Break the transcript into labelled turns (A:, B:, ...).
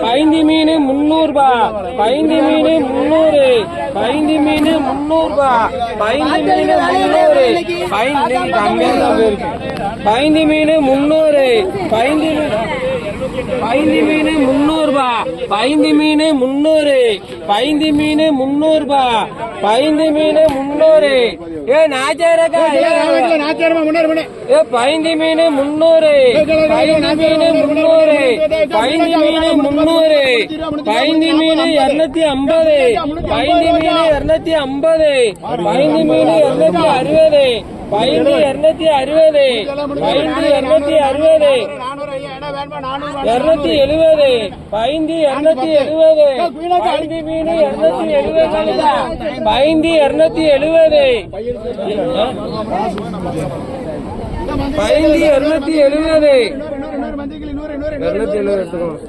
A: பைந்தி மீன் 300 ரூபாய். பைந்தி மீன் 300. பைந்தி மீன் 300 ரூபாய். பைந்தி மீன் 300. பைந்தி கம்மியா தான் இருக்கு. பைந்தி மீன் 300. பைந்தி மீன் 300 ரூபாய். பைந்தி மீன் 300. பைந்தி மீன் 300 ரூபாய். பைந்தி மீன் 300. ஏ நாச்சாரக்கா ஏ பைந்தி மீன் 300. பைந்தி மீன் 300. பைந்தி மீன் 300. பைந்தி மீன் 250. பைந்தி மீன் 250. பைந்தி மீன் 260. பைந்தி 260. பைந்தி 260. 270. பைந்தி 270. பைந்தி மீன் 270. பைந்தி 270. பைந்தி 270. 270 எடுத்துக்கணும்.